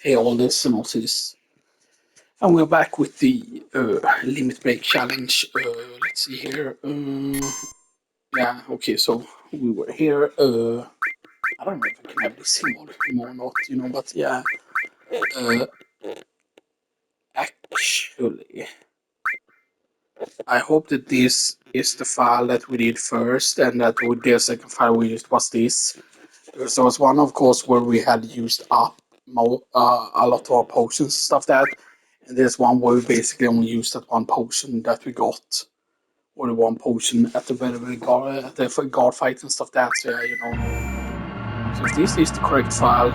Hey all listeners, and we're back with the limit break challenge. Let's see here. Yeah, okay, so we were here. I don't know if I can have this anymore or not, but yeah. Uh, Actually, I hope that this is the file that we did first, and that the second file we used was this. Because there was one, of course, where we had used up a lot of our potions and stuff that. And there's one where we basically only used that one potion that we got. Or the one potion at the very guard, at the guard fight and stuff that. So yeah. So if this is the correct file.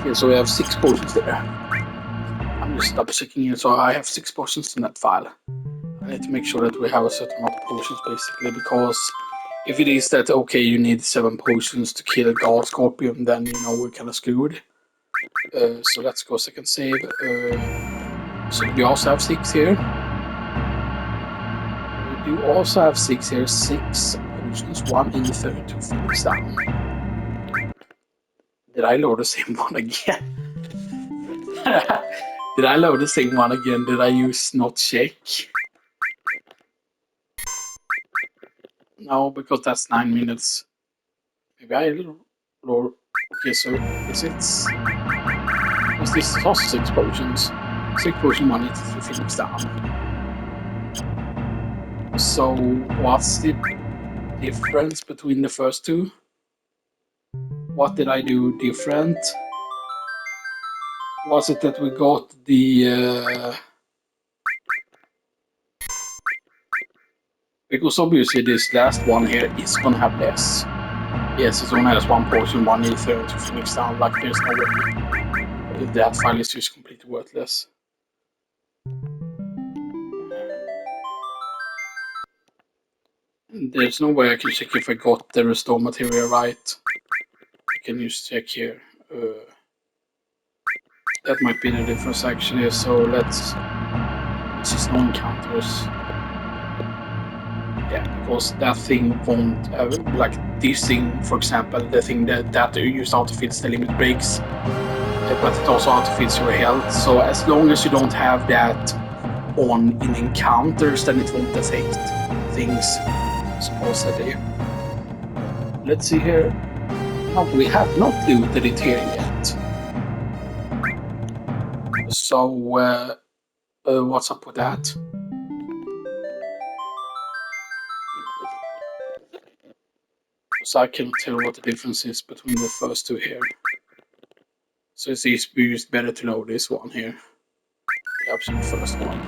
Okay, so we have 6 potions there. I'm just double checking it. So I have 6 potions in that file. I need to make sure that we have a certain amount of potions basically, because if it is that okay, you need 7 potions to kill a guard scorpion, then we're kind of screwed. So let's go second save. So we also have 6 here. We do also have 6 here. 6 potions, 1 ether, 2 phoenix down. Did I load the same one again? Did I load the same one again? Did I use not check? No, because that's 9 minutes. Maybe I load. Okay, so is it? Is this also 6 potions? 6 potions, 1 ether, 2 phoenix down. So what's the difference between the first two? What did I do different? Was it that we got the... because obviously this last one here is gonna have less. Yes, it only has 1 potion, 1 ether, and 2 phoenix down. Like there's no way. That file is just completely worthless. There's no way I can check if I got the restore material right. I can just check here. That might be the difference actually. So let's just no encounters. Yeah, because that thing won't like this thing, for example, the thing that you use auto-fits the limit breaks, but it also auto-fits your health. So as long as you don't have that on in encounters, then it won't affect things, supposedly. Let's see here. No, we have not looted it here yet. So what's up with that? So I can't tell what the difference is between the first two here. So it's just better to load this one here. The absolute first one.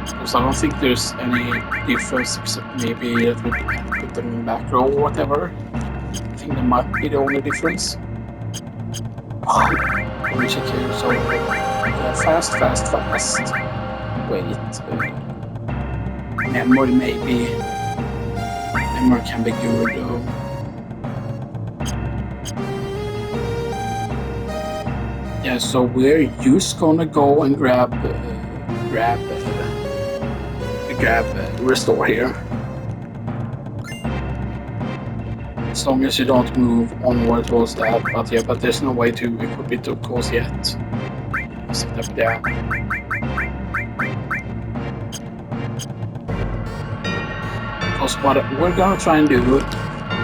Because I don't think there's any difference except maybe that we put them in back row or whatever. I think that might be the only difference. Let me check here. So fast. Wait. Memory maybe. Memory can be good though. Yeah, so we're just gonna go and grab restore here. As long as you don't move onward towards that, but yeah, but there's no way to equip it of course yet. Set up there. Because what we're gonna try and do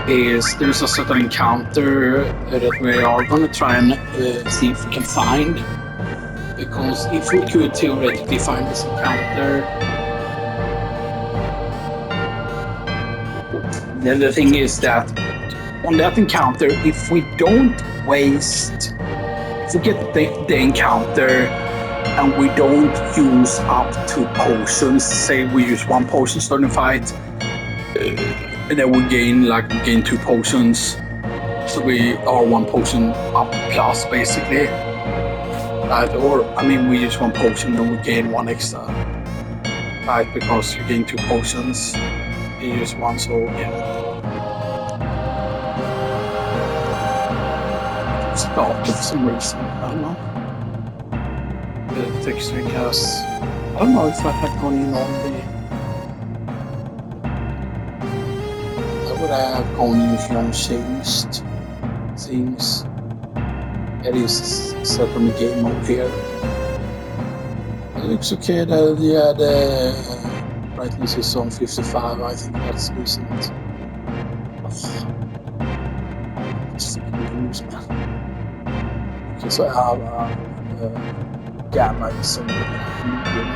is there's a certain encounter that we are gonna try and see if we can find. Because if we could theoretically find this encounter, then the thing is that on that encounter, if we don't waste, if we get the encounter and we don't use up 2 potions, say we use 1 potion starting the fight, and then we gain 2 potions, so we are 1 potion up plus basically. Or I mean, we use 1 potion and we gain 1 extra, right? Because you gain 2 potions, you use 1, so yeah. Started for some reason, I don't know. The texturing has, I don't know if I had gone in on the, I would have gone in if you changed things. It is set on the game mode here. It looks okay. The brightness is on 55. I think that's decent. It's freaking loose, man. Okay, so I have gamma is on medium.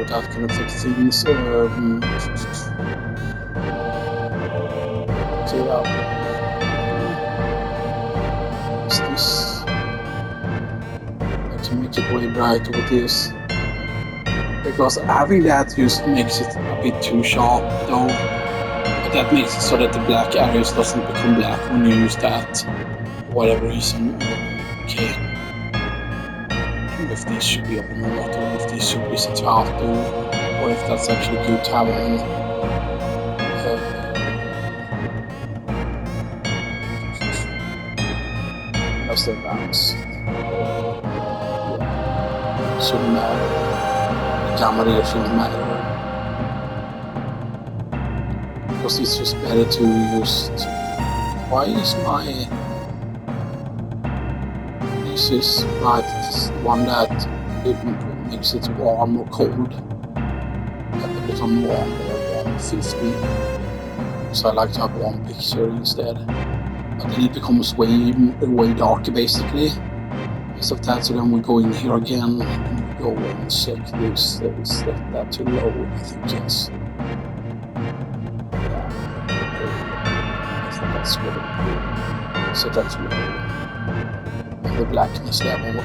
That can affect things. Okay, is this? I can make it way brighter with this. Because having that just makes it a bit too sharp, though. But that makes it so that the black areas doesn't become black when you use that, for whatever reason. Okay. If this should be on or not, or if this should be set to auto, or if that's actually good to have on. That's the advanced. Yeah. Shouldn't matter. The gamma there shouldn't matter. Because it's just better to use. Why is my. This is right, one that it makes it warm or cold. I put it on warm or 150. So I like to have one picture instead. But then it becomes way darker basically. Instead of that, so then we go in here again and we go and check this. Set that to low, I think, yes. Yeah. I think that's good. Set that to low. The blackness level.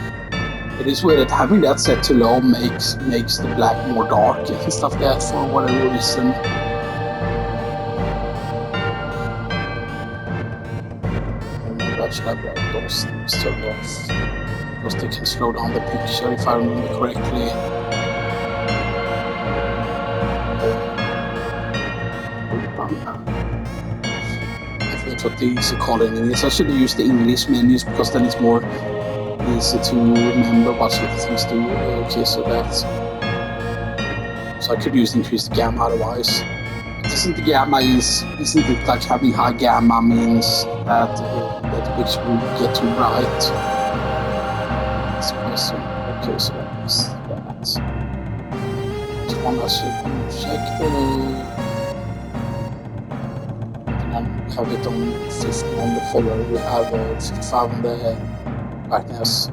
It is weird that having that set to low makes the black more dark and stuff like that for whatever reason. Maybe I should have those things turned off because they can slow down the picture if I remember correctly. What these are called in English. I should use the English menus because then it's more easy to remember what sort of things do. Okay, so that's. So I could use increased gamma otherwise. Isn't the gamma isn't it like having high gamma means that that the picture will get too bright? That's question. Okay, so that's that. Just one I should check. Have it on 50 on the folder. We have 55 on the brightness.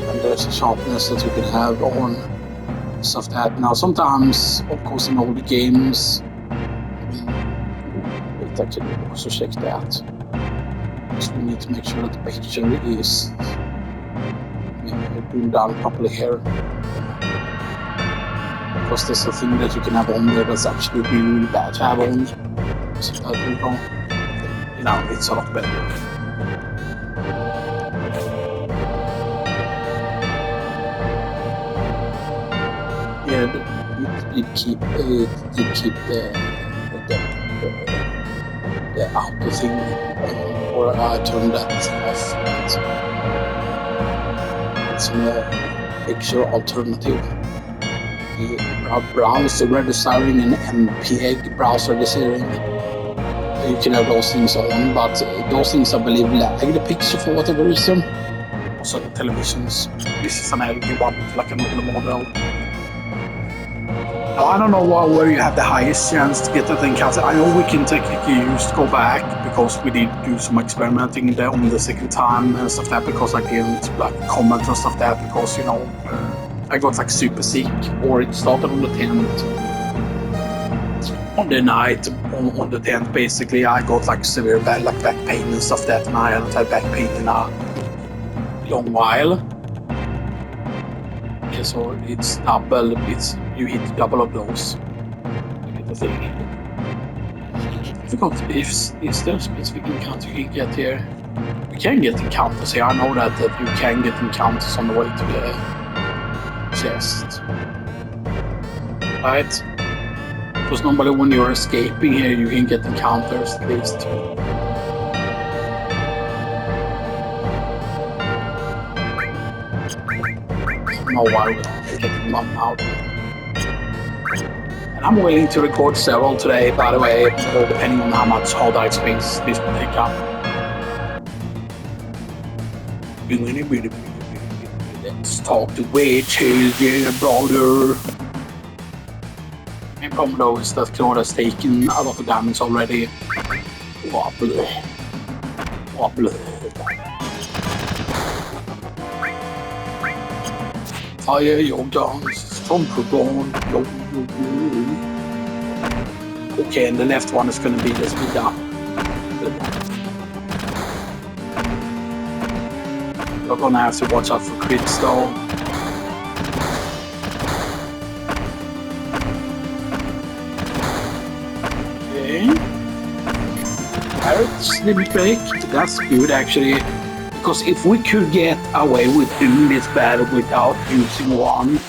And there's a sharpness that you can have on stuff that. Now sometimes, of course, in older games, wait, actually also check that. Because we need to make sure that the picture is being done properly here. Because there's a thing that you can have on there that's actually really bad to have on. So that will go. Now it's a lot better. Yeah, it keep the auto thing on, or I turn that off. It's a picture alternative. The browser registering and MPEG browser registering. You can have those things on, but those things I believe lag the picture for whatever reason. Also the televisions. This is an LG one, like an older model. Now I don't know where you have the highest chance to get that encounter. I know we can technically go back because we did do some experimenting there on the second time and stuff like that, because I didn't like comment and stuff like that because I got like super sick, or it started on the 10th. On the night, on the 10th, basically, I got like severe back pain and stuff like that, and I hadn't had back pain in a long while. Okay, so it's double. You hit double of those. You get the thing. I forgot if there a specific encounter you can get here. We can get encounters here. I know that you can get encounters on the way to the chest, right? Because normally when you're escaping here, you can get encounters at least. I don't know why we don't get them out. And I'm willing to record several today, by the way, depending on how much hard drive space this will take up. Let's talk the way to the brother. My problem though is that Claude has taken a lot of damage already. Wobble. Wobble. Fire your guns, stomp on. Okay, and the left one is going to be the speed up. We're going to have to watch out for crits though. Okay. Barret's limit break, that's good actually. Because if we could get away with doing this battle without using one,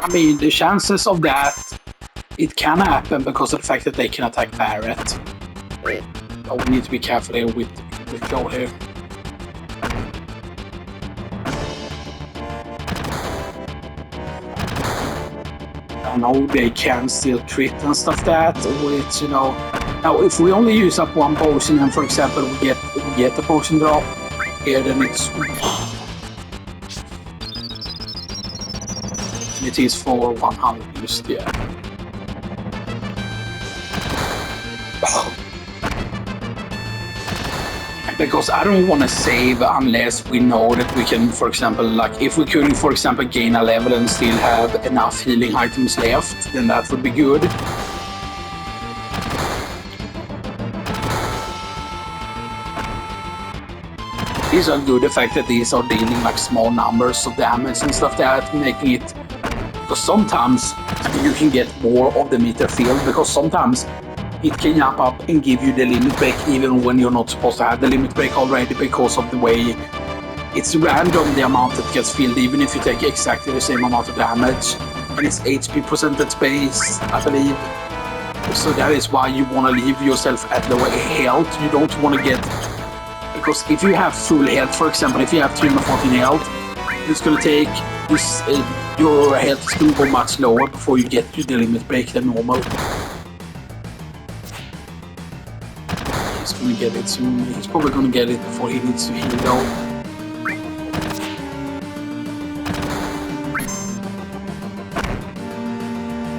I mean, the chances of that, it can happen because of the fact that they can attack Barret. But we need to be careful here with Claude here. I know they can still crit and stuff that, which, you know, now if we only use up one potion and for example we get the potion drop here, then it is for 100 used, yeah. Because I don't want to save unless we know that we can, for example, like if we could, for example, gain a level and still have enough healing items left, then that would be good. These are good, the fact that these are dealing like small numbers of damage and stuff that, making it, because sometimes you can get more of the meter field, because sometimes it can jump up and give you the limit break even when you're not supposed to have the limit break already, because of the way it's random the amount that gets filled even if you take exactly the same amount of damage, and it's HP percentage based, I believe. So that is why you want to leave yourself at low health. You don't want to get, because if you have full health, for example, if you have 314 health, it's going to take this, your health is going to go much lower before you get to the limit break than normal. He's going to get it soon. He's probably going to get it before he needs to heal though.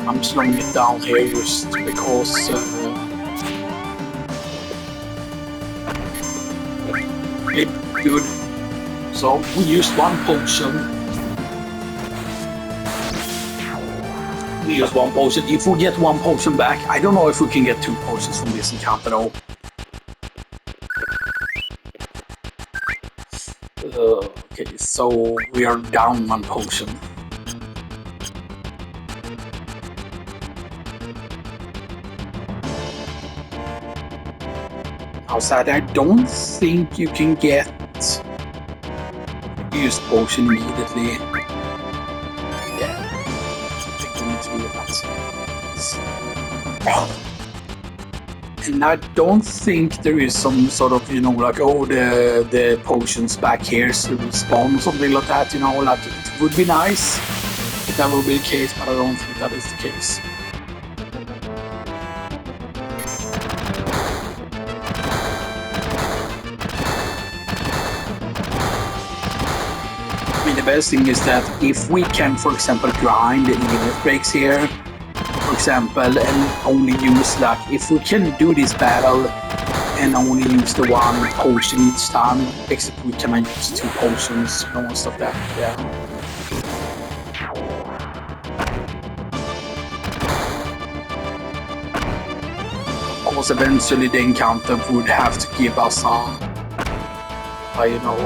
I'm slowing it down here just because good. So we used one potion. We use one potion. If we get one potion back, I don't know if we can get two potions from this encounter though. Okay, so we are down one potion. Outside, I don't think you can get used potion immediately. Yeah, I think we need to do that. And I don't think there is some sort of, you know, like, oh, the potions back here so respawn or something like that, you know, like it would be nice if that would be the case, but I don't think that is the case. I mean, the best thing is that if we can, for example, grind the limit breaks here, for example, and only use, like, if we can do this battle and only use the one potion each time, except we cannot use two potions, you know, and stuff like that, yeah. Of course, eventually the encounter would have to give us a you know,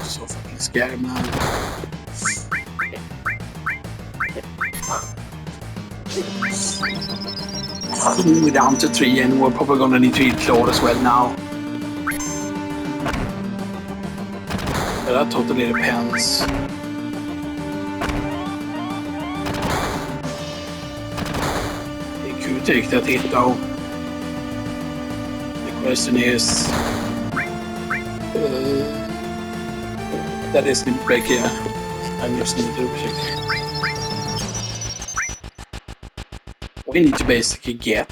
so fucking scary, man. We're down to 3 and we're probably gonna need to eat Claude as well now. But that totally depends. It could we take that hit though. The question is... that is the break, yeah. I'm just need to check. We need to basically get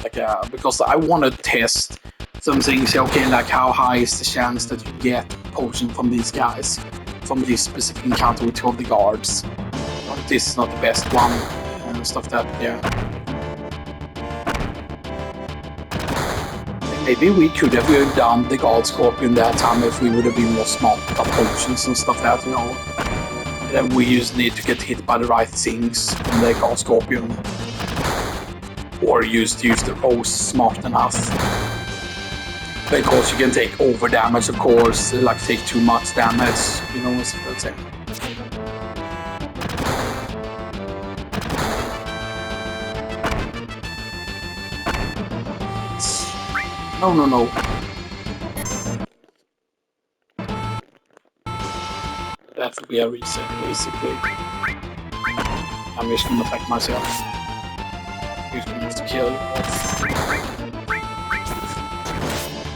like because I want to test some things. Okay, like how high is the chance that you get potion from these guys from this specific encounter with 2 of the guards? This is not the best one and stuff that, yeah. Maybe we could have done the guard scorpion that time if we would have been more smart about potions and stuff that, you know. Then we just need to get hit by the right things in the guard scorpion. Or use the rose smart enough. Because you can take over damage, of course, like take too much damage, you know what I'm saying. No. That would be a reset, basically. I'm just gonna attack myself. Just gonna have to kill.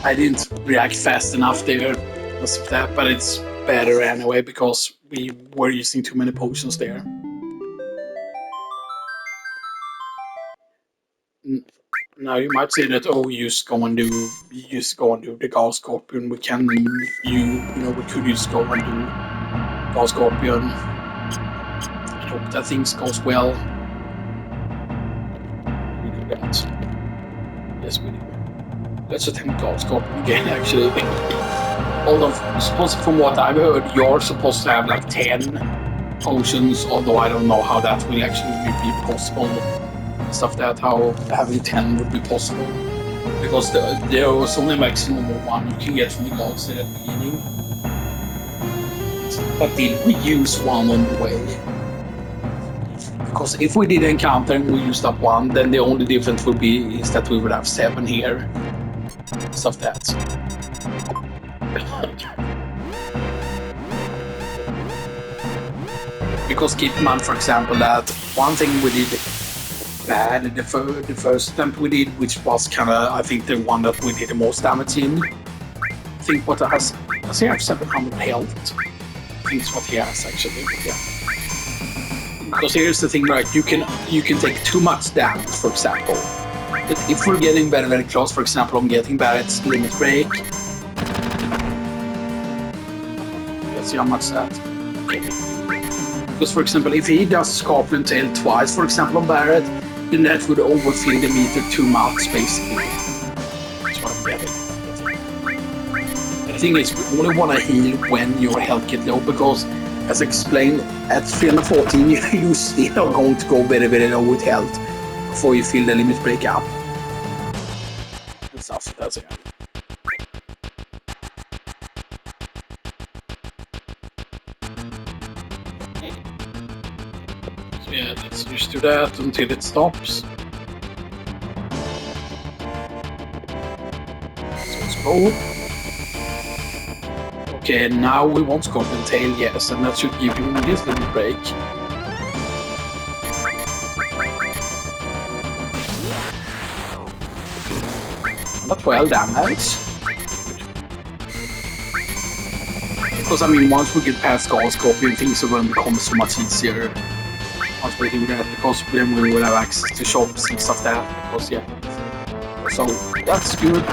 I didn't react fast enough there, but it's better anyway because we were using too many potions there. Now you might say that, oh, you just go and do the Gauss Scorpion. We can we could just go and do Gauss Scorpion. I hope that things goes well. We do that. Yes, we do. Let's attempt Gauss Scorpion again, actually. Although, from what I've heard, you're supposed to have like 10 potions, although I don't know how that will actually be possible. Stuff that how having 10 would be possible, because there was only a maximum of 1 you can get from the gods at the beginning. But did we use 1 on the way? Because if we did encounter and we used up 1, then the only difference would be is that we would have 7 here. Stuff that. Because keep in mind, for example, that one thing we did bad the first attempt we did, which was kind of, I think, the one that we did the most damage in. I think what does he have 700 health? I think it's what he has actually. Yeah. Because here's the thing, right? You can take too much damage, for example. But if we're getting very close, for example, I'm getting Barret's limit break. Let's see how much that. Okay. Because for example, if he does Scorpion Tail twice, for example, on Barret, then that would overfill the meter too much, basically. That's what I'm getting. The thing is, we only want to heal when your health gets low, because, as explained, at 314, you still are going to go very low with health before you feel the limit break up. That's it. So yeah, let's just do that until it stops. So let's go. Okay, now we want Scorpion Tail, yes, and that should give you his limit break. Not 12 damage. Because I mean, once we get past Gauss Scorpion, things are going to become so much easier. Once we do that, because then we will have access to shops and stuff like that. Because yeah, so that's good.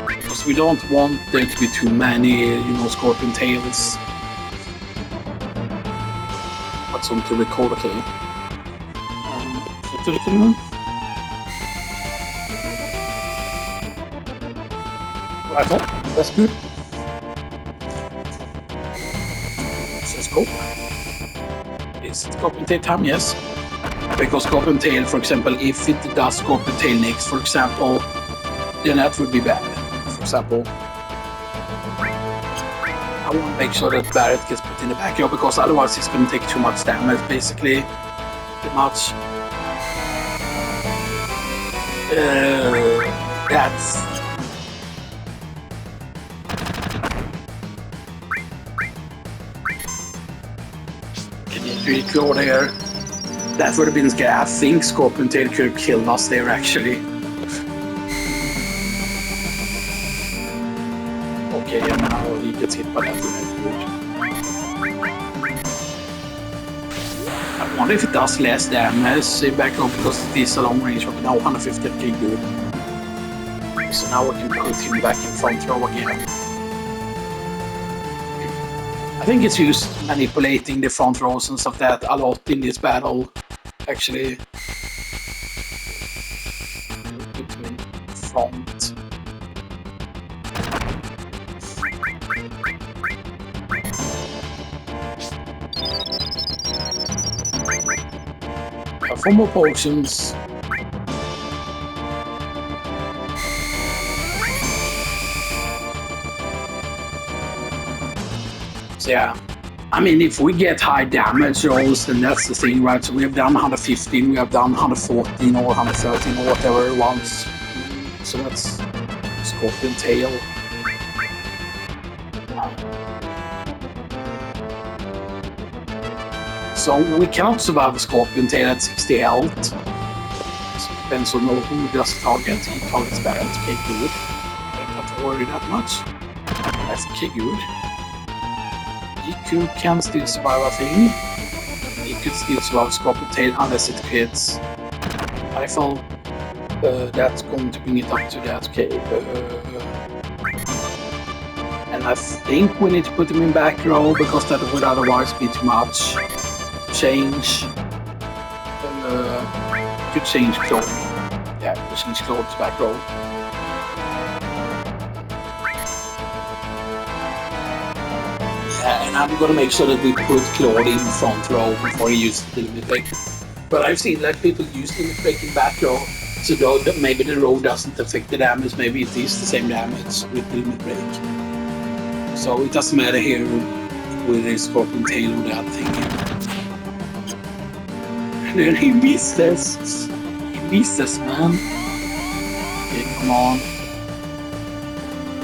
Because we don't want there to be too many, Scorpion Tails. That's something to record, okay. Rifle, that's good. Let's go. Is it Scorpion Tail time? Yes. Because Scorpion Tail, for example, if it does Scorpion Tail next, for example, then that would be bad. For example, I want to make sure that Barret gets put in the backyard, because otherwise he's going to take too much damage, basically. Too much. That's... Recall here. That would have been scary. I think Scorpion Tail could have killed us there, actually. Okay, and now he gets hit by that. I wonder if it does less damage back up because it is a long range weapon. Now 150, okay, good. So now we can put him back in front row again. I think it's used manipulating the front rows and stuff that a lot in this battle, actually. Put him in front. Four more potions. So yeah, I mean, if we get high damage rolls, then that's the thing, right? So we have done 115, we have done 114 or 113 or whatever once. So that's Scorpion Tail. So we cannot survive a Scorpion Tail at 60 health. So it depends on who does target. He targets Barret. Okay, good. Don't have to worry that much. That's okay, good. Yiku can still survive, I think. He could still survive Scorpion Tail unless it hits. I feel that's going to bring it up to that. Okay. And I think we need to put him in back row because that would otherwise be too much. Change. Could change clothes. Yeah, change clothes back row. And I'm gonna make sure that we put Claude in front row before he uses the limit break. But I've seen like people use limit break in back row, so though maybe the row doesn't affect the damage, maybe it is the same damage with the limit break. So it doesn't matter here with the Scorpion Tail or that thing. And then he misses. He misses, man. Okay, come on.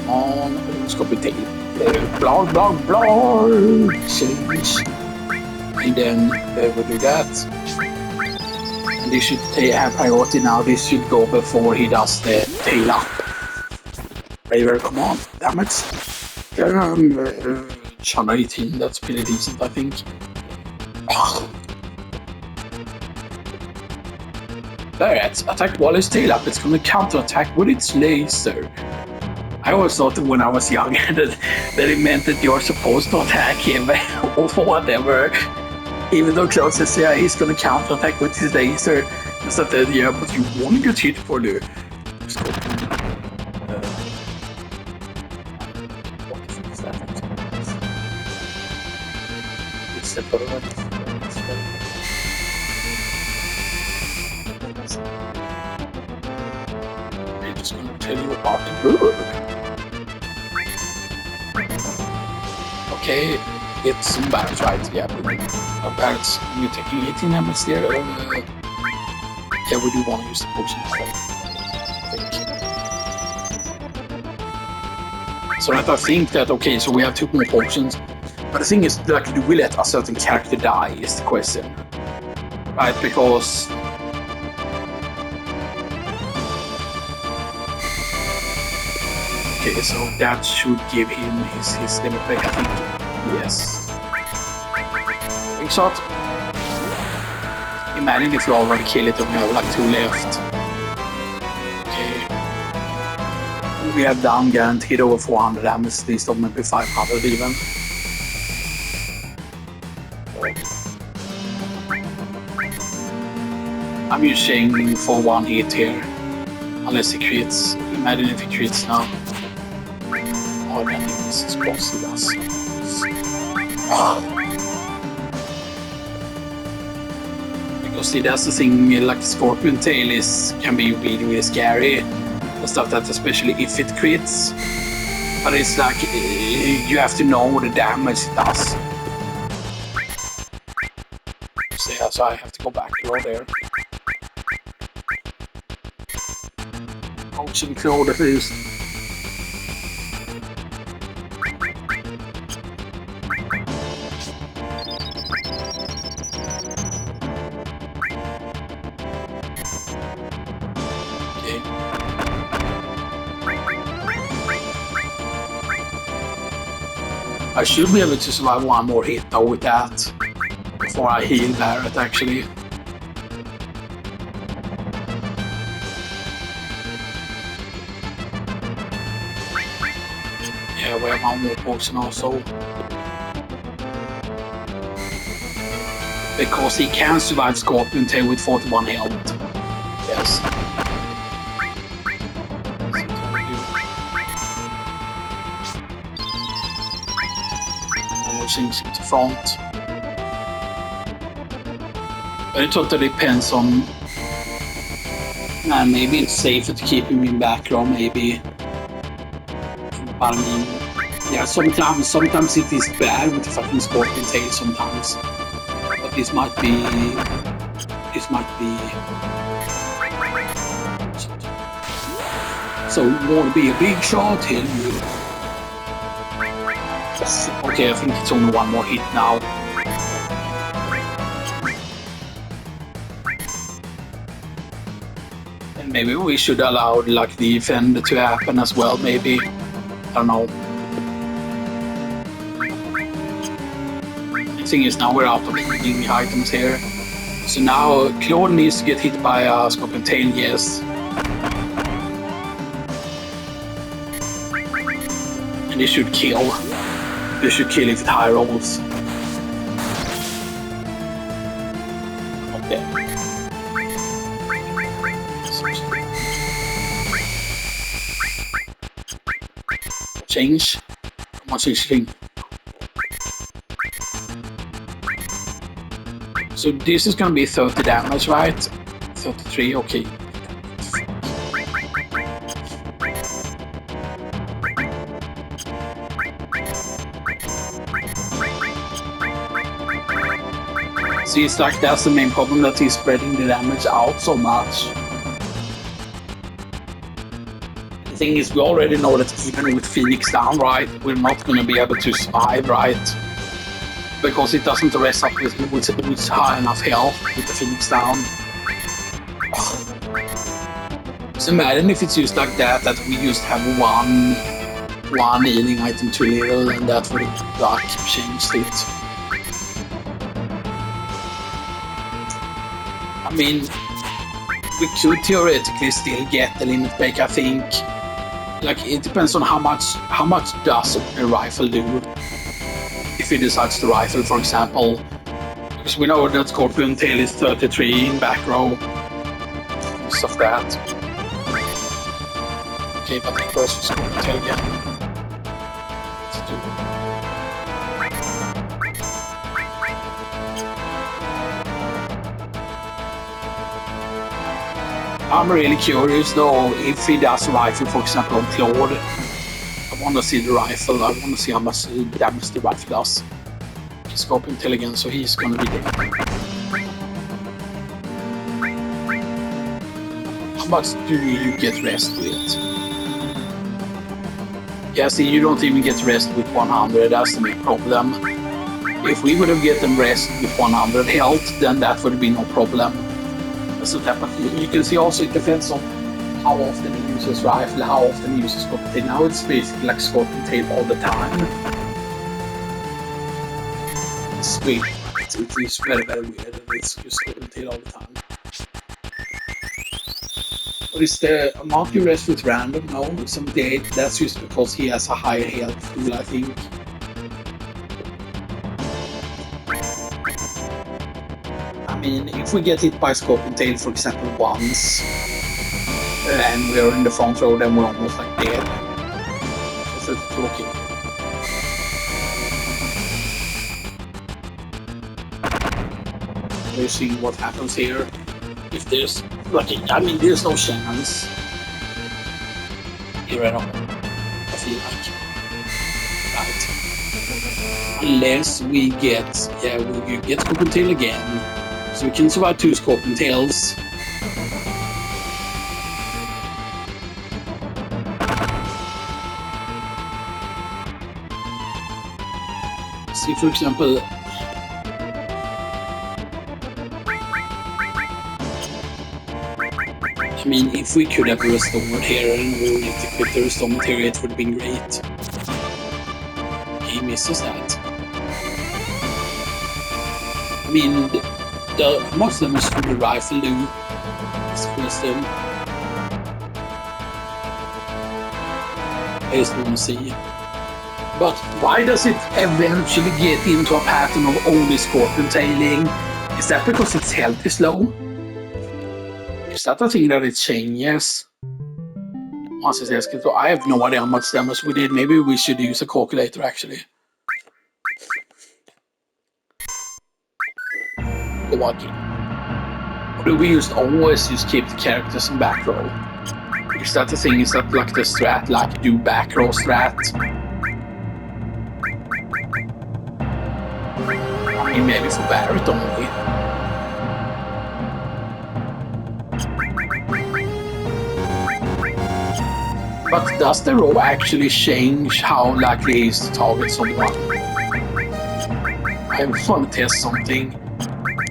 Come on, Scorpion Tail. Blah, blah, blah. Change. And then we'll do that. And this should have priority now. This should go before he does the tail up. Raver, come on. Damn it. 118, that's pretty decent, I think. Barret, attack while it's tail up. It's going to counter-attack with its laser. I always thought that when I was young that it meant that you're supposed to attack him or whatever. Even though Klaus says, yeah, he's going to counter-attack with his laser. It's that, yeah, but you want to get hit for the Scorpion. What the fuck is that? It's the bird. I'm just going to tell you about the bird. Okay, it's Barret, right? Yeah, Barret's you're taking 18 damage there. Yeah, we do want to use the potion, I think. So that I think that, okay, so we have 2 more potions. But the thing is, like, do we let a certain character die is the question. Right, because... Okay, so that should give him his limit break, I think. Yes. Big shot. Imagine if you already kill it and we have like 2 left. Okay. We have done guaranteed over 400 damage, at least, or maybe 500 even. I'm using for 1 hit here. Unless he crits. Imagine if he crits now. Oh, then he misses cross, he does. Because see, that's the thing, like Scorpion Tail can be really, really scary and stuff, that especially if it crits. But it's like, you have to know the damage it does. So yeah, so I have to go back row there. Potion Claude at least. I should be able to survive one more hit though with that before I heal Barret actually. Yeah, we have one more potion also. Because he can survive Scorpion Tail with 41 health. Yes. Changing to front. But it totally depends on. Maybe it's safer to keep him in back row, maybe. But I mean, yeah, sometimes it is bad with the fucking Scorpion Tail sometimes. But this might be. So you want to be a big shot here. Okay, I think it's only one more hit now. And maybe we should allow like the defender to happen as well, maybe. I don't know. The thing is now we're out of healing items here. So now Claude needs to get hit by a Scorpion Tail, yes. And they should kill. They should kill if it high rolls. Okay. Change. Come on, change. So this is gonna be 30 damage, right? 33, okay. See, it's like that's the main problem, that he's spreading the damage out so much. The thing is, we already know that even with Phoenix down, right, we're not gonna be able to survive, right? Because it doesn't rest up with high enough health with the Phoenix down. So imagine if it's used like that we just have one healing item too little, and that would like change it. I mean, we could theoretically still get the limit break, I think. Like, it depends on how much does a rifle do. If he decides to rifle, for example. Because we know that Scorpion Tail is 33 in back row. Use of that. Okay, but first Scorpion Tail again. Let's do it. I'm really curious though if he does a rifle, for example, on Claude. I want to see the rifle. I want to see how much damage the rifle does. Scorpion Tail again, so he's going to be dead. How much do you get rest with? Yeah, see, you don't even get rest with 100. That's the main problem. If we would have gotten rest with 100 health, then that would be no problem. So that, but you can see also it depends on how often he uses rifle, how often he uses Scorpion Tail. Now it's basically like Scorpion Tail all the time. It's weird. It's very, very weird. It's just Scorpion Tail all the time. But is the amount you rest with random? No, 78. That's just because he has a higher health pool, I think. I mean, if we get hit by Scorpion Tail, for example, once, and we're in the front row, then we're almost like dead. So it's okay. We'll see what happens here. If there's, like, I mean, there's no chance here at all, I feel like. Right. Unless we get, yeah, we get Scorpion Tail again. So we can survive 2 Scorpion Tails. See, for example, I mean, if we could have restored here and we would have to quit the restore material, it would have been great. He misses that. I mean, how much damage would the rifle do? Is the question. I just want to see. But why does it eventually get into a pattern of only scorpion tailing? Is that because its health is low? Is that a thing that it changes? Once it's escalated, so I have no idea how much damage we did. Maybe we should use a calculator actually. What? Or do we always just keep the characters in back row? Is that the thing? Is that like the strat, like do back row strat? I mean, maybe for Barret only. But does the row actually change how likely he is to target someone? I want to test something.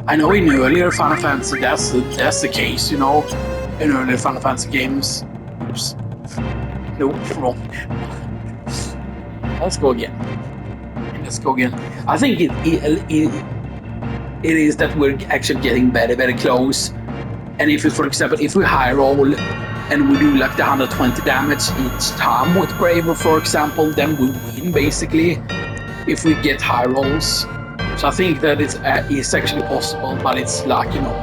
I know in earlier Final Fantasy that's the case, you know, in earlier Final Fantasy games. Oops. No, wrong. Let's go again. I think it is that we're actually getting very close. And if, for example, if we high roll and we do like the 120 damage each time with Braver, for example, then we win basically if we get high rolls. So I think that it's actually possible, but it's like, you know,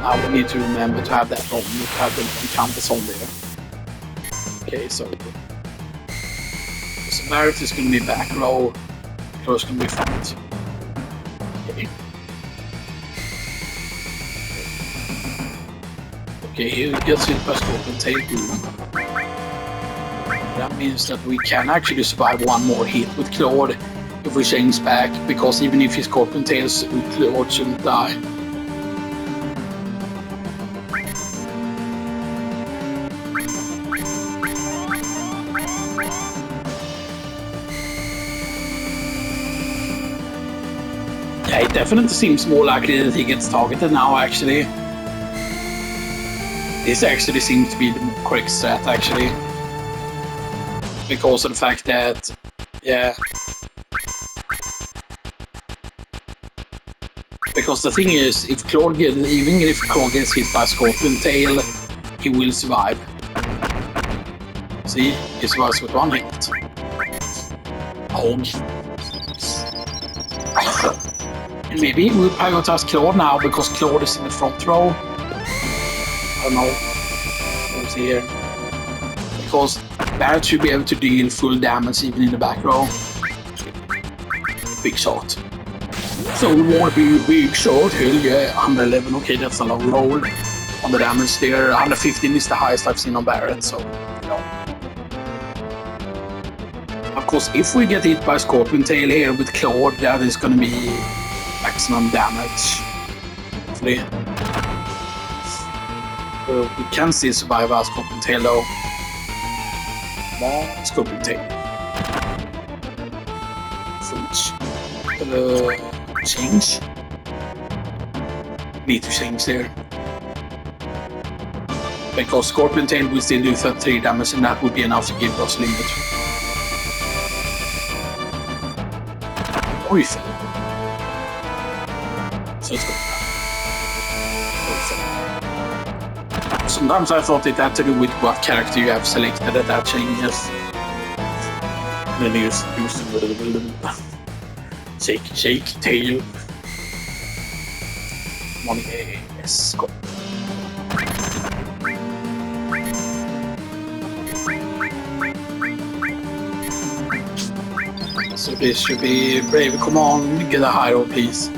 I will need to remember to have that on, to have the encounters on there. Okay, so Barret is going to be back row, Close going to be front. Okay. Okay, here we get hit by Scorpion Tail Boom. That means that we can actually survive one more hit with Claude if we change back, because even if his Scorpion Tails, Claude shouldn't die. Yeah, it definitely seems more likely that he gets targeted now, actually. This actually seems to be the correct strat, actually. Because of the fact that, yeah. Because the thing is, if Claude even if Claude gets hit by Scorpion Tail, he will survive. See, he survives with one hit. And maybe we'll prioritize Claude now because Claude is in the front row. I don't know. Who's here? Because Barret should be able to deal full damage even in the back row. Big shot. So we want to be big shot. Hell yeah, 111. Okay, that's a low roll on the damage there. 115 is the highest I've seen on Barret, so you know. Of course, if we get hit by Scorpion Tail here with Claude, that is going to be maximum damage. Hopefully. We can still survive our Scorpion Tail though. Scorpion Tail. Footage. Change. Need to change there. Because Scorpion Tail will still do 33 damage and that would be enough to give us limit. Oh, you fell. So it's good. Sometimes I thought it had to do with what character you have selected that changes. And then you just use the shake, tail. One yes, go. So this should be Brave. Come on, get a high roll, please.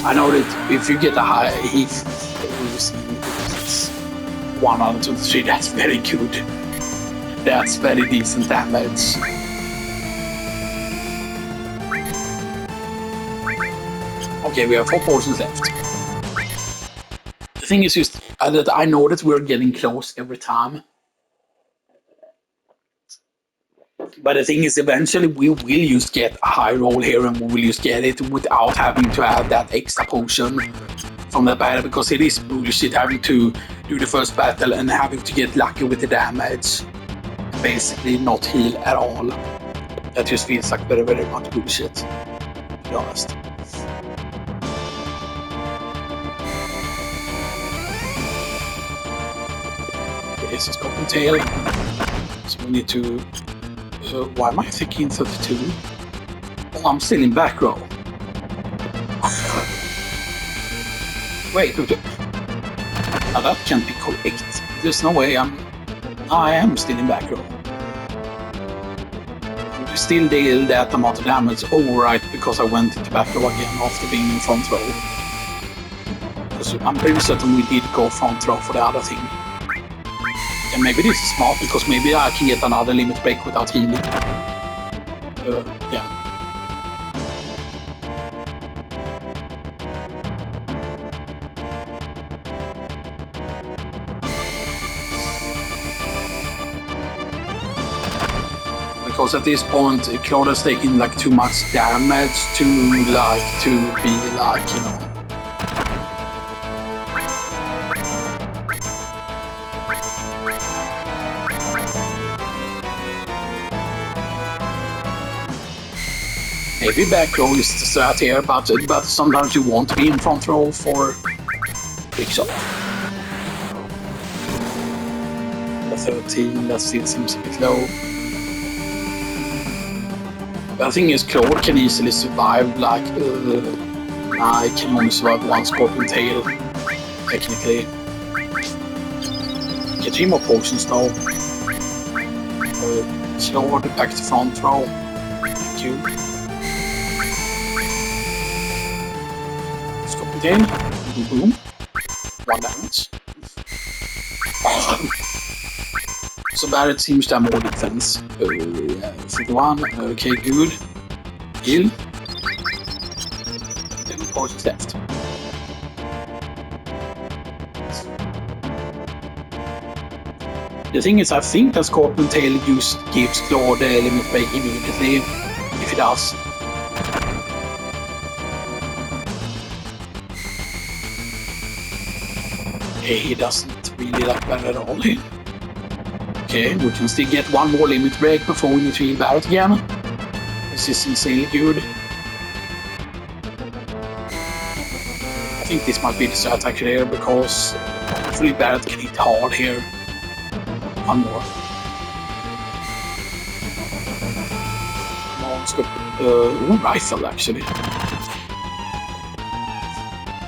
I know that if you get a high, if you see 1 out of 23, that's very good. That's very decent damage. Okay, we have 4 portions left. The thing is just that I know that we're getting close every time. But the thing is, eventually we will just get a high roll here and we will just get it without having to add that extra potion from the battle, because it is bullshit having to do the first battle and having to get lucky with the damage. basically not heal at all. That just feels like very, very much bullshit, to be honest. Okay, this is Cotton Tail. So we need to... why am I thinking 32? Oh, I'm still in back row. Wait, now that can't be correct. There's no way I am still in back row. We still deal that amount of damage. Oh, right, because I went into back row again after being in front row. Because I'm pretty certain we did go front row for the other thing. And maybe this is smart, because maybe I can get another limit break without healing. Yeah. Because at this point, Claudia's taking like too much damage to be like, you know. Maybe back row is the strat here, but sometimes you want to be in front row for big shot. The 13, that still seems a bit low. The thing is, Claude can easily survive, like, I can only survive one Scorpion Tail, technically. Get 3 more potions though. Claude back to front row. Thank you. Scorpion Tail. Boom, boom. 1 damage. So Barret seems to have more defense. 51, okay, good. Heal. 2 potions left. The thing is, I think that Scorpion Tail just gives Claude a limit break immediately, if it does. Okay, he doesn't really like that at all. Okay, we can still get 1 more limit break before we need to heal Barret again. This is insanely good. I think this might be the strat actually here, because hopefully Barret can hit hard here. 1 more. No, let's go. Rifle actually.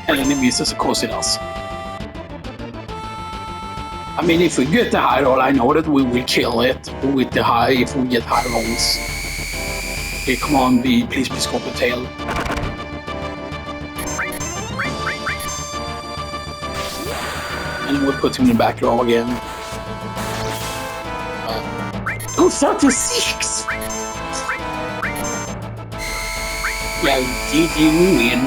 And then he misses, of course he does. I mean, if we get the high roll, I know that we will kill it with the high if we get high rolls. Okay, come on, please be Scorpion Tail. And we'll put him in the back row again. 36! Yeah, GG we win.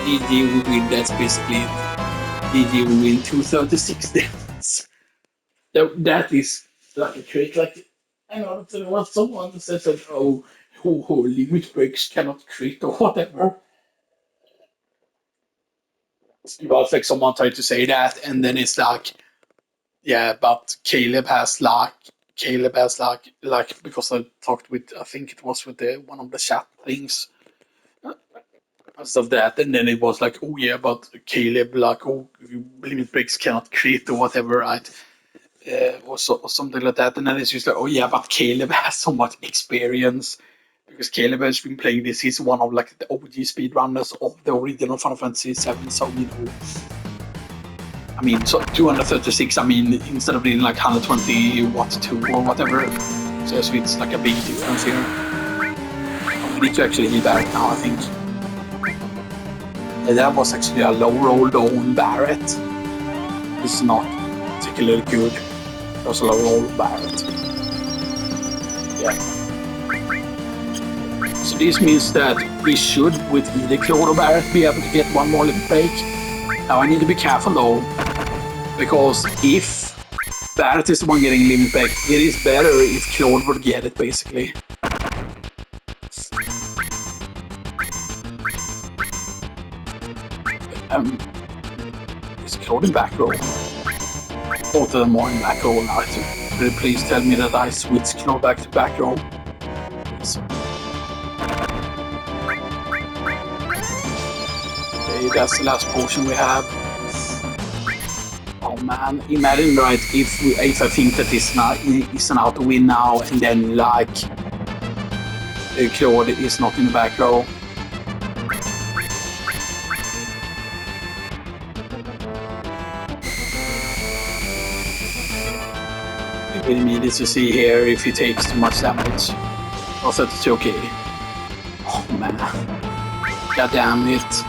GG we win, that's basically it. GG we win 236 damage. That is like a trick. Like, I know there was someone that said that, oh, limit breaks cannot crit or whatever. It was like someone tried to say that, and then it's like, yeah, but Caleb has like, because I talked with, I think it was with one of the chat things, of that, and then it was like, oh yeah, but Caleb, like, oh, limit breaks cannot crit or whatever, right? Or something like that, and then it's just like, oh yeah, but Caleb has so much experience, because Caleb has been playing this. He's one of like the OG speedrunners of the original Final Fantasy VII, so you know. I mean, so 236, I mean, instead of being like 120 what 2 or whatever, so it's like a big difference here. We need to actually heal Barret now, I think. Yeah, that was actually a low roll on Barret. This is not particularly good. That was a low roll Barret. Yeah. So this means that we should, with either Claude or Barret, be able to get 1 more limit break. Now I need to be careful though, because if Barret is the one getting limit break, it is better if Claude would get it, basically. Is Claude in back row? Both of them are in back row now. Please tell me that I switch Claude back to back row. Yes. Okay, that's the last potion we have. Oh man, imagine right if I think that this is an auto win now and then like Claude is not in the back row. We needed to see here if he takes too much damage. I thought it's okay. Oh man. God damn it.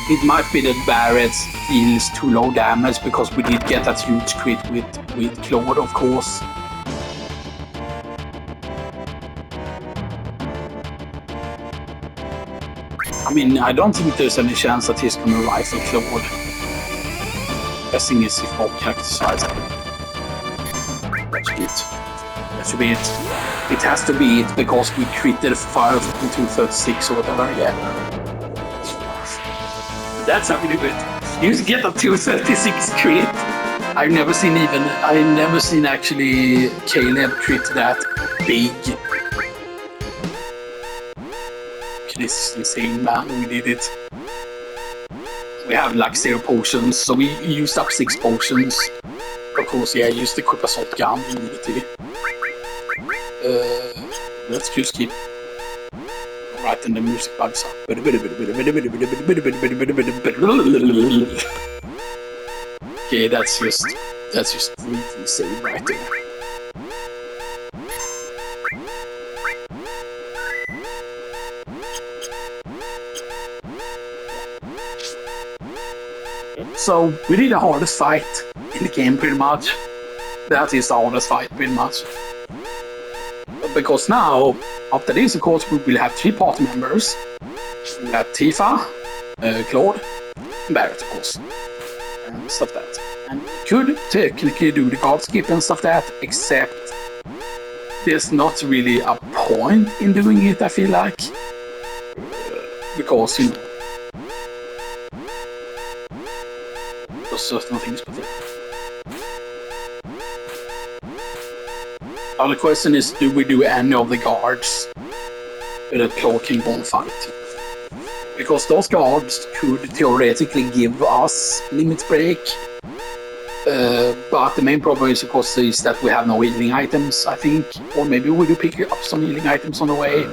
It might be that Barret deals too low damage because we did get that huge crit with Claude, of course. I mean, I don't think there's any chance that he's gonna rifle Claude. Best thing is if all characters rise up. That should be it. That should be it. It has to be it because we critted 5 into 36 or whatever, yeah. That's how we do it. You get a 236 crit. I've never seen actually Caleb crit that big. This is insane, man. We did it. We have like 0 potions, so we used up 6 potions. Of course, yeah, I used the equip assault gun immediately. Let's just keep right in the music bugs up. Okay, that's just really insane right there. So we did the hardest fight in the game pretty much. That is the hardest fight pretty much. Because now, after this of course, we will have 3 party members. We have Tifa, Claude, and Barret of course. And stuff like that. And we could technically do the guard skip and stuff like that, except there's not really a point in doing it, I feel like. Because, you know, certain things, but yeah. Now the question is, do we do any of the guards that Claude can go and fight? Because those guards could theoretically give us limit break, but the main problem is of course is that we have no healing items, I think, or maybe we do pick up some healing items on the way.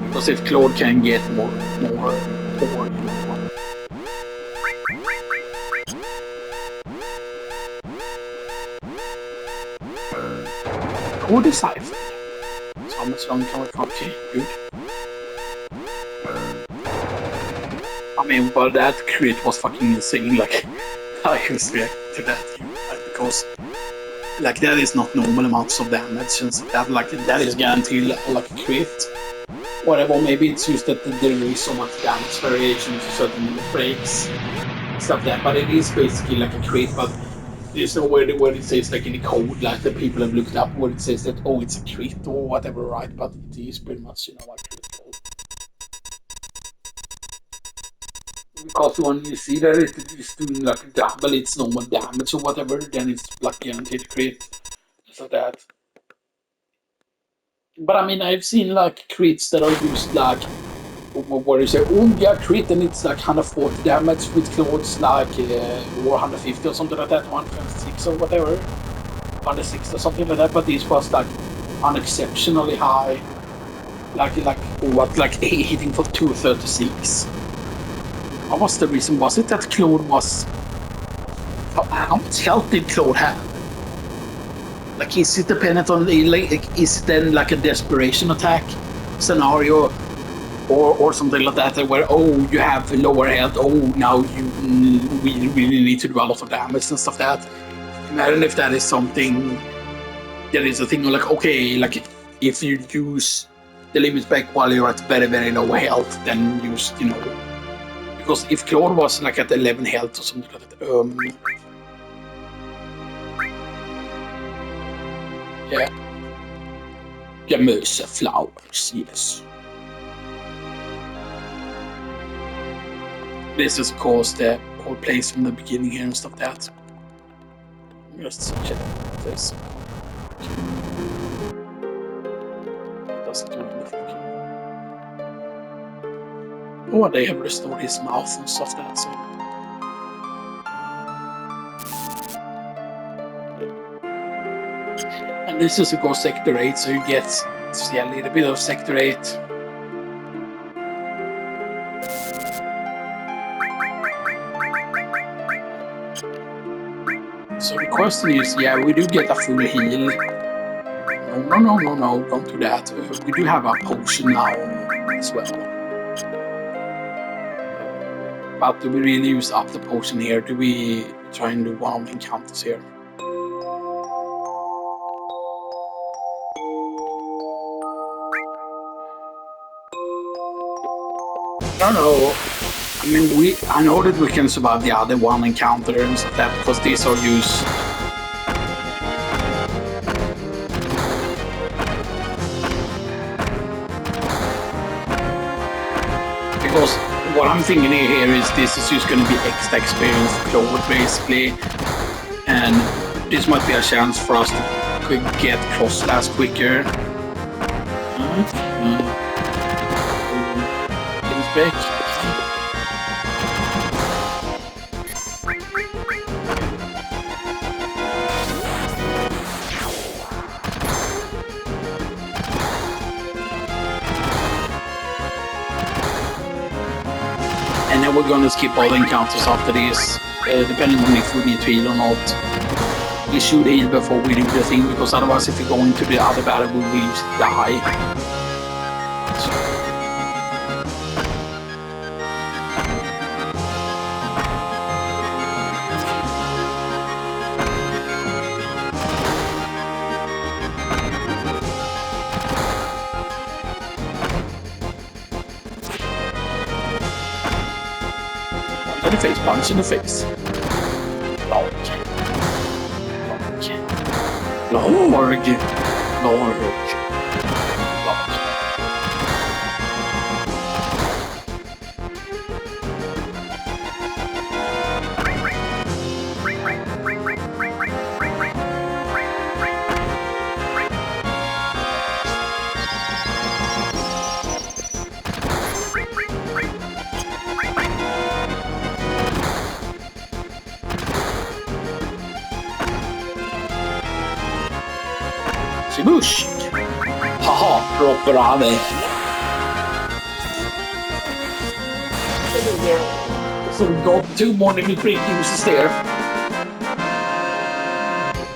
Because if Claude can get more, you know. Or decipher. So much long can we copy? Good. I mean, but that crit was fucking insane. Like, I just react to that because, like, that is not normal amounts of damage and stuff. That, like, that is guaranteed like a crit. Whatever, maybe it's just that there is so much damage variation to certain breaks, stuff like that. But it is basically like a crit, but. There's no where it says like in the code, like the people have looked up where it says that, oh, it's a crit or whatever, right? But it is pretty much, you know, like critical. Because when you see that it is doing like double its normal damage or whatever, then it's like guaranteed crit. So that. But I mean, I've seen like crits that are used like, what do you say, yeah, crit, and it's like 140 damage with Claude's like 150 or something like that, 126 or whatever, 160 or something like that. But this was like unexceptionally high, like what, like hitting for 236. What was the reason? Was it that Claude was? How much health did Claude have? Like, is it dependent on the, like, is it then like a desperation attack scenario? Or something like that, where, oh, you have lower health, oh, now we really need to do a lot of damage and stuff like that. Imagine if that is something, there is a thing like, okay, like if you use the limit break while you're at very, very low health, then use, you know, because if Claude was like at 11 health or something like that, yeah. Gamösa flowers, yes. This is of course the all plays from the beginning here and stuff like that. Just check this. It doesn't do anything. Oh, they have restored his mouth and stuff like that, so. And this is a go Sector 8, so you get to see a little bit of Sector 8. So the question is, yeah, we do get a full heal. No, don't do that. We do have a potion now as well. But do we really use up the potion here? Do we try and do one of the encounters here? No. I mean, I know that we can survive the other one encounter and stuff like that because these are used. Because what I'm thinking here is this is just going to be extra experience cloud basically, and this might be a chance for us to get cross-slash quicker. Back. And then we're gonna skip all the encounters after this, depending on if we need to heal or not. We should heal before we do the thing, because otherwise if we go into the other battle we will just die. Face punch in the face. Lorg. Bush. Haha, proper av dig. So we got 2 more limit break uses there.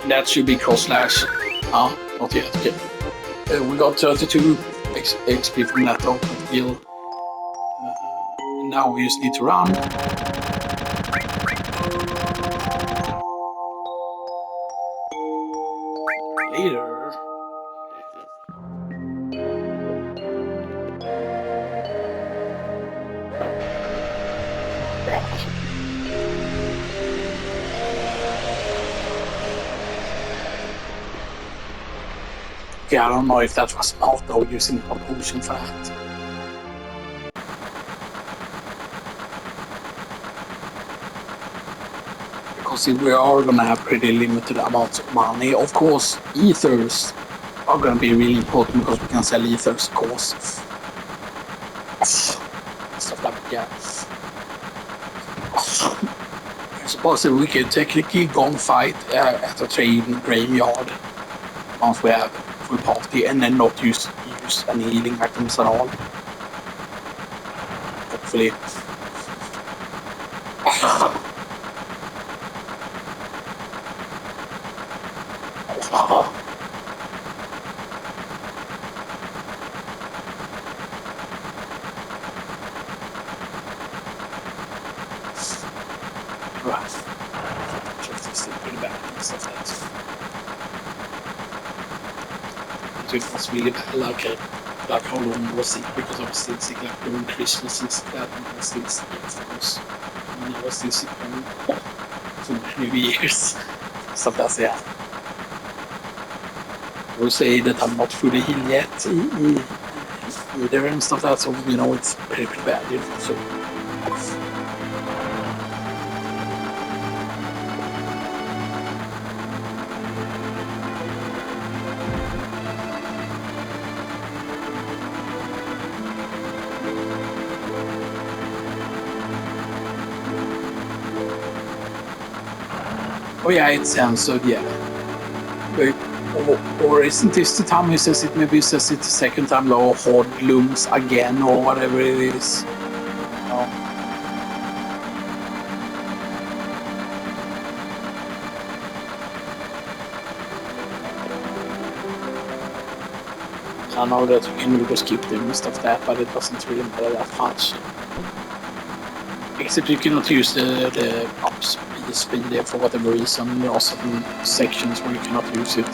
That should be cross-slash. Not yet, okay. We got 32 XP from that ultimate guild. Now we just need to run. Later. Okay, I don't know if that was smart though, using a potion for that. Because we are gonna have pretty limited amounts of money. Of course, ethers are gonna be really important because we can sell ethers, of course. Stuff like that. I suppose that we can technically go and fight at a train graveyard once we have full party and then not use any healing items at all. Hopefully. It was really bad, like how long I was sick, because I was still sick like during Christmas and stuff like that, and I was still sick afterwards. And I was still sick for New Year's. Stuff like that, yeah. I will say that I'm not fully healed yet either and stuff like that, so you know it's pretty bad, you know. So Oh yeah, it's censored, yeah. But, or isn't this the time he says it? Maybe he says it the second time, or hoodlums again, or whatever it is. Oh. I know that you can really skip the most of that, but it doesn't really matter that much. Except you cannot use the up speed there for whatever reason. There are certain sections where you cannot use it.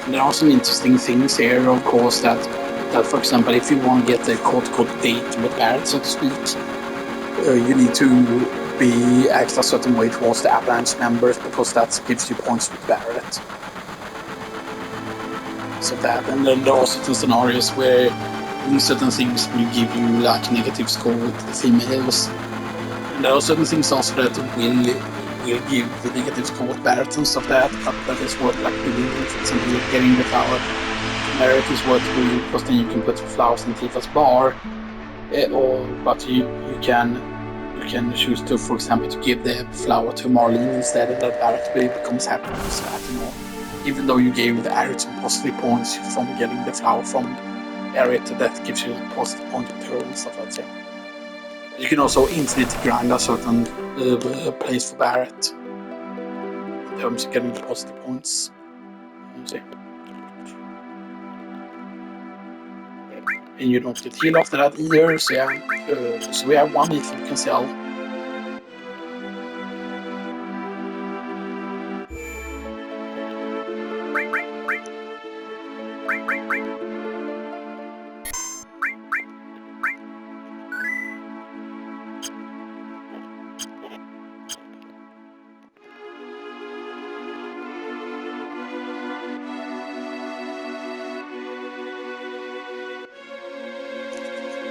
There are some interesting things here, of course, that for example, if you want to get the quote date with Barret, so to speak, you need to act a certain way towards the Avalanche members, because that gives you points with Barret. So that, and then there are certain scenarios where certain things will give you like negative score with the females. And there are certain things also that will give the negative score with Barret and stuff but that is worth like doing. For example, you're getting the flower. Barret is worth doing because then you can put flowers in Tifa's bar. But you can choose to, for example, to give the flower to Marlene instead, and that Barret becomes happy with that, Even though you gave the Barret some positive points from getting the flower from Barret, that gives you a positive point with her and stuff like that. You can also instantly grind a certain place for Barret in terms of getting the positive points. And you don't get heal after that either, so yeah. So we have one if you can sell.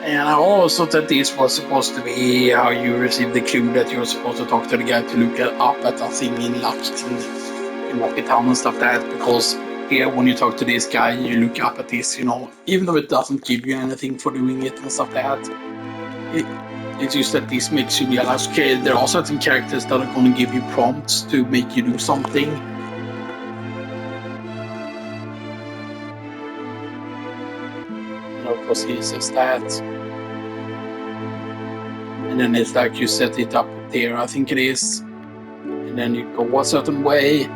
And I also thought this was supposed to be how you received the clue that you were supposed to talk to the guy to look up at a thing in Rocky Town and stuff like that, because here when you talk to this guy, you look up at this, even though it doesn't give you anything for doing it and stuff like that, it's just that this makes you realize, okay, there are certain characters that are going to give you prompts to make you do something. And of course he says that. And then it's like you set it up there, I think it is. And then you go a certain way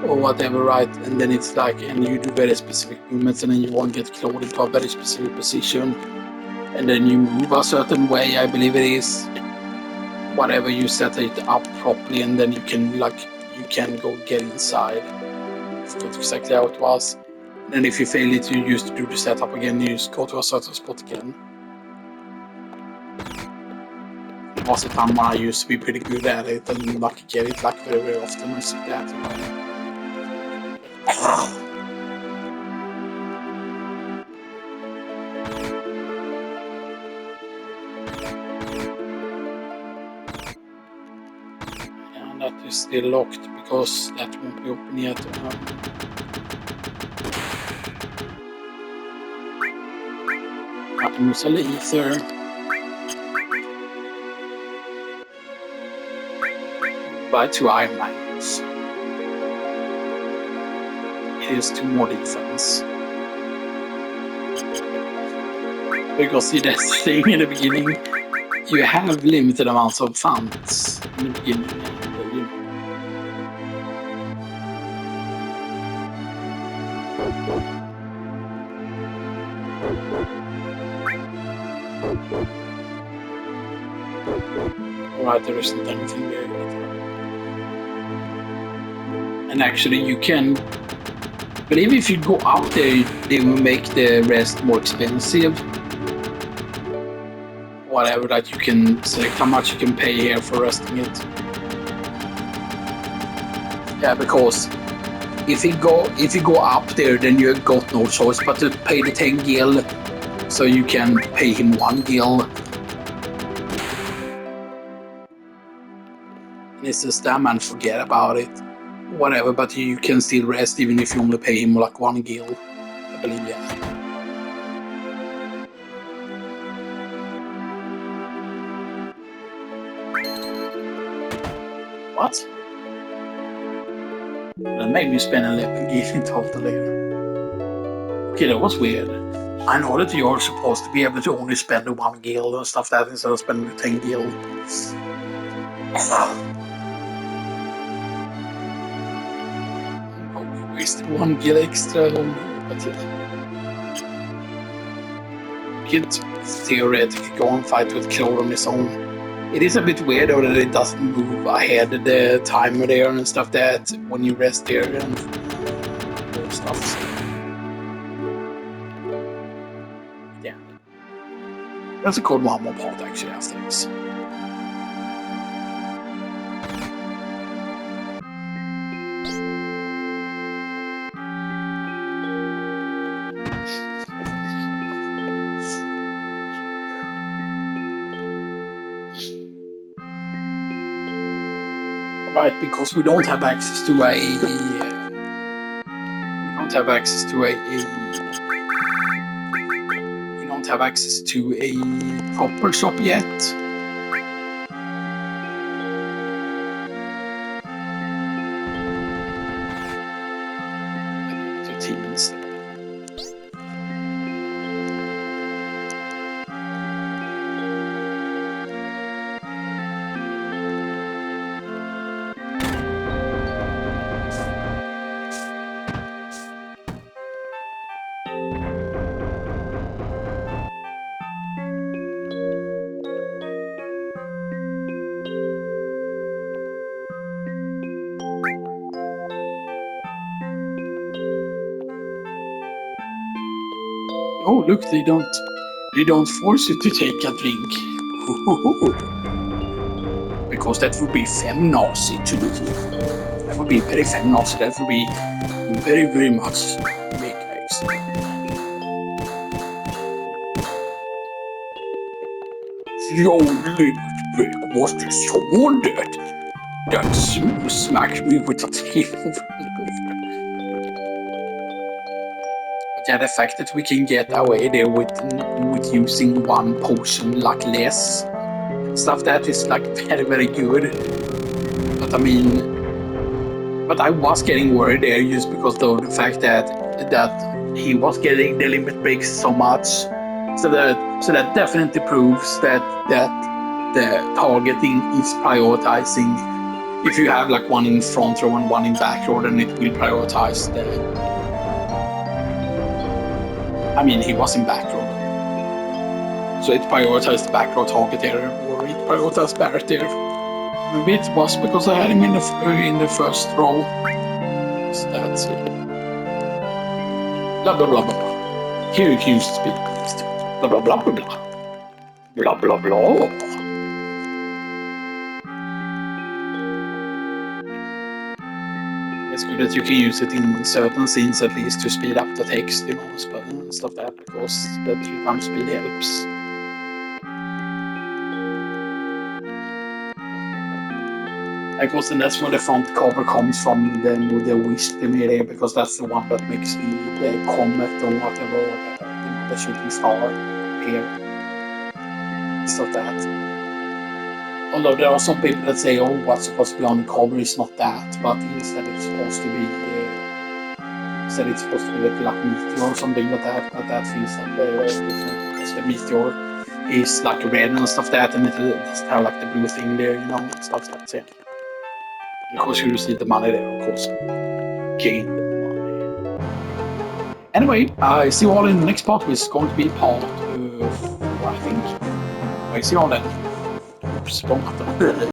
or whatever, right? And then it's like, and you do very specific movements, and then you want to get Claude into a very specific position. And then you move a certain way, I believe it is. Whatever, you set it up properly, and then you can go get inside. I forgot exactly how it was. And then if you fail it, you used to do the setup again, you just go to a certain spot again. It was a time when I used to be pretty good at it and get it very, very often and stuff like that. And that is still locked because that won't be open yet. Atmosal ether. By 2 iron mines. It is 2 more defense. Because see, that's the thing in the beginning. You have limited amounts of funds in the beginning. Alright, there isn't anything there yet. And actually you can, I believe if you go out there, they will make the rest more expensive. Whatever, that you can select how much you can pay here for resting it. Yeah, because if you go up there, then you got no choice but to pay the 10 gil, so you can pay him 1 gil. And he says, damn man, forget about it. Whatever, but you can still rest even if you only pay him like 1 gil. I believe, yeah. What? That made me spend 11 gil in total there. Okay, that was weird. I know that you're supposed to be able to only spend the 1 gil and stuff like that instead of spending the 10 gil. We wasted 1 gil extra, but yeah. You could theoretically go and fight with Claude on his own. It is a bit weird though that it doesn't move ahead the timer there and stuff that when you rest there and stuff. So. Yeah. That's a cool one more part actually after this. Right, because we don't have access to a proper shop yet. The teams. Oh, look, they don't force you to take a drink. Because that would be feminazi to do. That would be very feminazi. That would be very, very much make eggs. Your little prick was the sword that smacked me with a table. Yeah, the fact that we can get away there with using 1 potion like less stuff that is like very, very good. But I mean, but I was getting worried there just because of the fact that he was getting the limit breaks so much. So that definitely proves that the targeting is prioritizing. If you have like 1 in front row and 1 in back row, then it will prioritize the. I mean, he was in back row, so it prioritized the back row target there, or it prioritized Barret there. Maybe it was because I had him in the first row. So that's it. Blah blah blah blah blah. Here you can use the speed. Blah blah blah blah blah. Blah blah blah. It's good that you can use it in certain scenes at least to speed up the text, you know, and stuff like that, because the 3 times speed helps. Of course, and that's where the front cover comes from, the wish they made here, because that's the one that makes the comet or whatever, or the shooting star appear. Stuff like that. Although there are some people that say, oh, what's supposed to be on the cover is not that, but instead it's supposed to be like meteor or something like that, but that feels like different, because the meteor is like red and stuff like that, and it doesn't have like the blue thing there, you know, and stuff like that. Of course you receive the money there, of course. Gain the money. Anyway, I see you all in the next part, which is going to be part 4, I think. I see you all then. Oops, wrong button.